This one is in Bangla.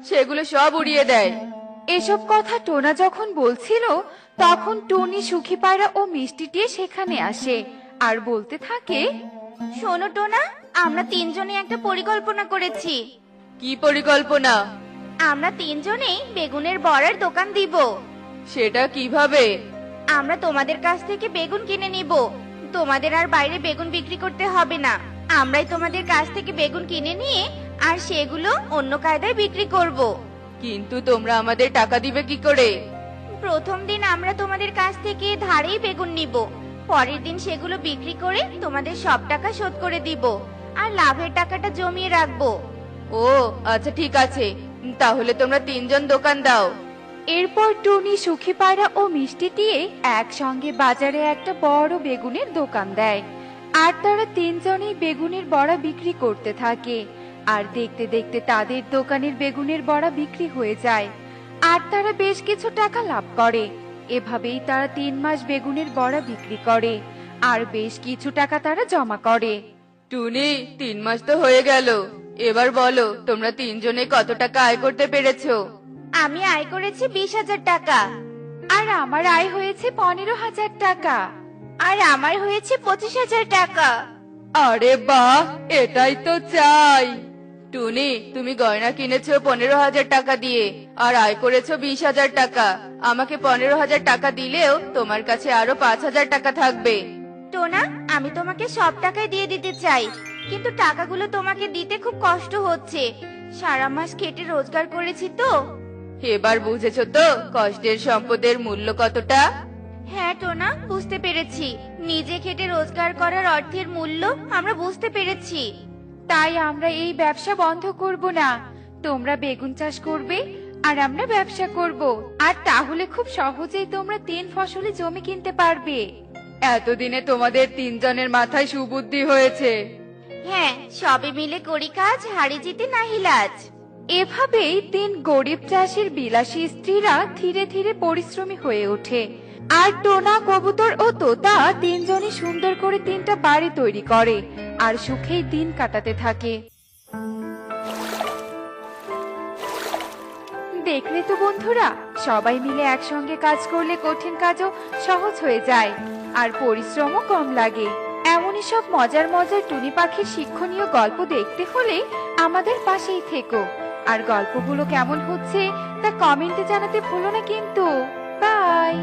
সেগুলো সব উড়িয়ে দেয়। এসব কথা টোনা যখন বলছিল তখন টুনি সুখী পায়রা ও মিষ্টিটি সেখানে আসে আর বলতে থাকে, শোনো টোনা, আমরা তিনজনে একটা পরিকল্পনা করেছি। কি পরিকল্পনা? আমরা তিনজনেই বেগুনের বড়ার দোকান দিব। সেটা কিভাবে? আমরা তোমাদের কাছ থেকে বেগুন কিনে নিব। তোমাদের আর বাইরে বেগুন বিক্রি করতে হবে না। আমরাই তোমাদের কাছ থেকে বেগুন কিনে নিয়ে আর সেগুলো অন্য কায়দায় বিক্রি করব। কিন্তু তোমরা আমাদের টাকা দিবে কি করে? প্রথম দিন আমরা তোমাদের কাছ থেকে ধারেই বেগুন নিব। পরের দিন সেগুলো বিক্রি করে তোমাদের সব টাকা শোধ করে দিব আর লাভের টাকাটা জমিয়ে রাখবো। ও আচ্ছা, ঠিক আছে, তাহলে তোমরা তিনজন দোকান দাও। এরপর টুনি সুখী পায়রা ও মিষ্টিটি একসঙ্গে বাজারে একটা বড় বেগুনের দোকান দেয় আর তারা তিনজনেই বেগুনের বড়া বিক্রি করতে থাকে। আর দেখতে দেখতে তাদের দোকানের বেগুনের বড়া বিক্রি হয়ে যায় আর তারা বেশ কিছু টাকা লাভ করে। এভাবেই তারা 3 মাস বেগুনের বড়া বিক্রি করে আর বেশ কিছু টাকা তারা জমা করে। টুনি, 3 মাস তো হয়ে গেল, এবার বলো তোমরা তিনজনে কত টাকা আয় করতে পেরেছো? আমি আয় করেছি 20,000 টাকা। আর আমার আয় হয়েছে 15,000 টাকা। আর আমার হয়েছে 25,000 টাকা। আরে বাহ, এটাই তো চাই। টুনি, তুমি গয়না কিনেছো 15,000 টাকা দিয়ে আর আয় করেছো 20,000 টাকা। আমাকে 15,000 টাকা দিলেও তোমার কাছে আরো 5,000 টাকা থাকবে। টোনা, আমি তোমাকে সব টাকাই দিয়ে দিতে চাই, কিন্তু টাকাগুলো তোমাকে দিতে খুব কষ্ট হচ্ছে। সারা মাস খেটে রোজগার করেছি তো। এবার বুঝেছো তো কষ্টের সম্পদের মূল্য কতটা? হ্যাঁ টোনা, বুঝতে পেরেছি। নিজে খেটে রোজগার করার অর্থের মূল্য আমরা বুঝতে পেরেছি। তাই আমরা এই ব্যবসা বন্ধ করব না। তোমরা বেগুন চাষ করবে আর আমরা ব্যবসা করব, আর তাহলে খুব সহজেই তোমরা 3 ফসলি জমি কিনতে পারবে। এতদিনে তোমাদের তিনজনের মাথায় সুবুদ্ধি হয়েছে। হ্যাঁ, সবে মিলে করি কাজ, হারি জিতে নাহি লাজ। এভাবেই 3 গরিব চাষির বিলাসী স্ত্রীরা ধীরে ধীরে পরিশ্রমী হয়ে ওঠে। আর টোনা, কবুতর ও তোতা তিনজনই সুন্দর করে 3টা বাড়ি তৈরি করে আর সুখেই দিন কাটাতে থাকে। দেখলে তো বন্ধুরা, সবাই মিলে একসঙ্গে কাজ করলে কঠিন কাজও সহজ হয়ে যায় আর পরিশ্রমও কম লাগে। এমনই সব মজার মজার টুনি পাখির শিক্ষণীয় গল্প দেখতে হলে আমাদের পাশেই থেকো। আর গল্পগুলো কেমন হচ্ছে তা কমেন্টে জানাতে ভুলো না কিন্তু। বাই।